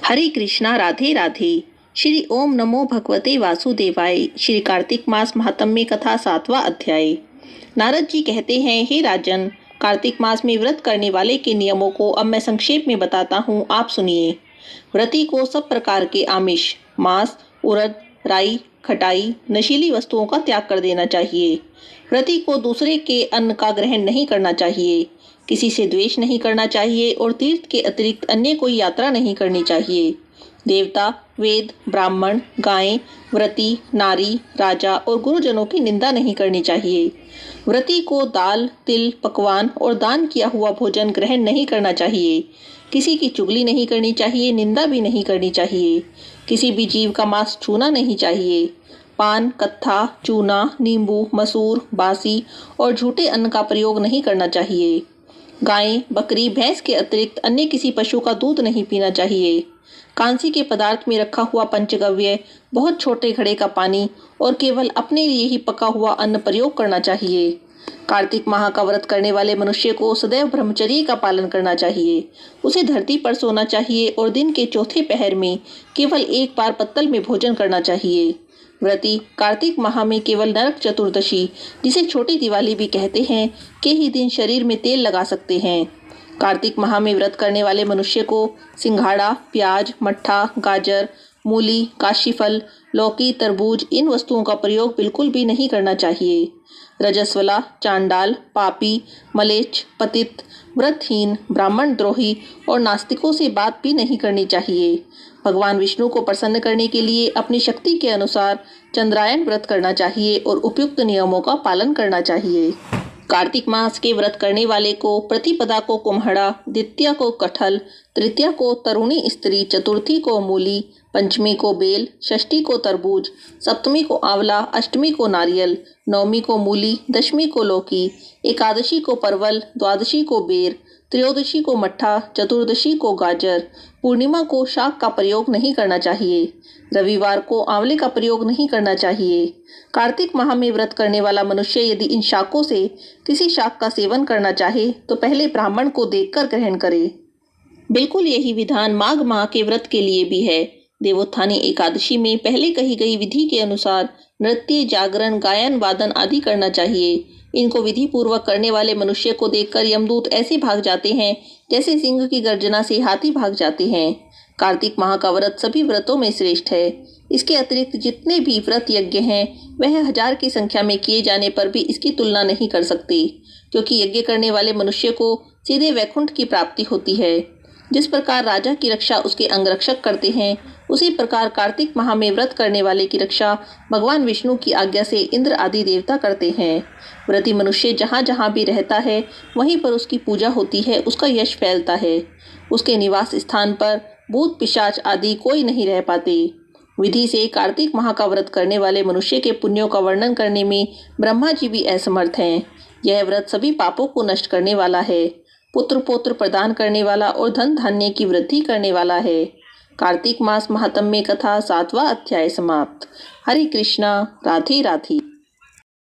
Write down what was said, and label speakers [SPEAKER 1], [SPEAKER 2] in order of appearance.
[SPEAKER 1] हरे कृष्णा, राधे राधे। श्री ओम नमो भगवते वासुदेवाय। श्री कार्तिक मास महात्म्य कथा 7वां अध्याय। नारद जी कहते हैं, हे राजन, कार्तिक मास में व्रत करने वाले के नियमों को अब मैं संक्षेप में बताता हूँ, आप सुनिए। व्रती को सब प्रकार के आमिष, मांस, उड़द, राई, खटाई, नशीली वस्तुओं का त्याग कर देना चाहिए। व्रती को दूसरे के अन्न का ग्रहण नहीं करना चाहिए, किसी से द्वेष नहीं करना चाहिए और तीर्थ के अतिरिक्त अन्य कोई यात्रा नहीं करनी चाहिए। देवता, वेद, ब्राह्मण, गायें, व्रती, नारी, राजा और गुरुजनों की निंदा नहीं करनी चाहिए। व्रती को दाल, तिल, पकवान और दान किया हुआ भोजन ग्रहण नहीं करना चाहिए। किसी की चुगली नहीं करनी चाहिए, निंदा भी नहीं करनी चाहिए। किसी भी जीव का मांस छूना नहीं चाहिए। पान, कत्था, चूना, नींबू, मसूर, बासी और झूठे अन्न का प्रयोग नहीं करना चाहिए। गाय, बकरी, भैंस के अतिरिक्त अन्य किसी पशु का दूध नहीं पीना चाहिए। कांसी के पदार्थ में रखा हुआ पंचगव्य, बहुत छोटे घड़े का पानी और केवल अपने लिए ही पका हुआ अन्न प्रयोग करना चाहिए। कार्तिक माह का व्रत करने वाले मनुष्य को सदैव ब्रह्मचर्य का पालन करना चाहिए। उसे धरती पर सोना चाहिए और दिन के चौथे पहर में केवल एक बार पत्तल में भोजन करना चाहिए। व्रती कार्तिक माह में केवल नरक चतुर्दशी, जिसे छोटी दिवाली भी कहते हैं, के ही दिन शरीर में तेल लगा सकते हैं। कार्तिक माह में व्रत करने वाले मनुष्य को सिंघाड़ा, प्याज, मट्ठा, गाजर, मूली, काशीफल, लौकी, तरबूज, इन वस्तुओं का प्रयोग बिल्कुल भी नहीं करना चाहिए। रजस्वला, चांडाल, पापी, मलेच्छ, पतित, व्रतहीन, ब्राह्मण द्रोही और नास्तिकों से बात भी नहीं करनी चाहिए। भगवान विष्णु को प्रसन्न करने के लिए अपनी शक्ति के अनुसार चंद्रायन व्रत करना चाहिए और उपयुक्त नियमों का पालन करना चाहिए। कार्तिक मास के व्रत करने वाले को प्रतिपदा को कुम्हड़ा, द्वितीया को कटहल, तृतीया को तरुणी स्त्री, चतुर्थी को मूली, पंचमी को बेल, षष्ठी को तरबूज, सप्तमी को आंवला, अष्टमी को नारियल, नवमी को मूली, दशमी को लौकी, एकादशी को परवल, द्वादशी को बेर, त्रयोदशी को मट्ठा, चतुर्दशी को गाजर, पूर्णिमा को शाक का प्रयोग नहीं करना चाहिए। रविवार को आंवले का प्रयोग नहीं करना चाहिए। कार्तिक माह में व्रत करने वाला मनुष्य यदि इन शाकों से किसी शाक का सेवन करना चाहे तो पहले ब्राह्मण को देखकर ग्रहण करे। बिल्कुल यही विधान माघ माह के व्रत के लिए भी है। देवोत्थानी एकादशी में पहले कही गई विधि के अनुसार नृत्य, जागरण, गायन, वादन आदि करना चाहिए। इनको विधि पूर्वक करने वाले मनुष्य को देखकर यमदूत ऐसे भाग जाते हैं जैसे सिंह की गर्जना से हाथी भाग जाते हैं। कार्तिक माह का व्रत सभी व्रतों में श्रेष्ठ है। इसके अतिरिक्त जितने भी व्रत यज्ञ हैं वह 1000 की संख्या में किए जाने पर भी इसकी तुलना नहीं कर सकते, क्योंकि यज्ञ करने वाले मनुष्य को सीधे वैकुंठ की प्राप्ति होती है। जिस प्रकार राजा की रक्षा उसके अंगरक्षक करते हैं, उसी प्रकार कार्तिक माह में व्रत करने वाले की रक्षा भगवान विष्णु की आज्ञा से इंद्र आदि देवता करते हैं। व्रती मनुष्य जहाँ जहाँ भी रहता है वहीं पर उसकी पूजा होती है, उसका यश फैलता है। उसके निवास स्थान पर भूत पिशाच आदि कोई नहीं रह पाते। विधि से कार्तिक माह का व्रत करने वाले मनुष्य के पुण्यों का वर्णन करने में ब्रह्मा जी भी असमर्थ हैं। यह व्रत सभी पापों को नष्ट करने वाला है, पुत्र पौत्र प्रदान करने वाला और धन धान्य की वृद्धि करने वाला है। कार्तिक मास महात्म्य कथा 7वां अध्याय समाप्त। हरे कृष्णा, राधे राधे।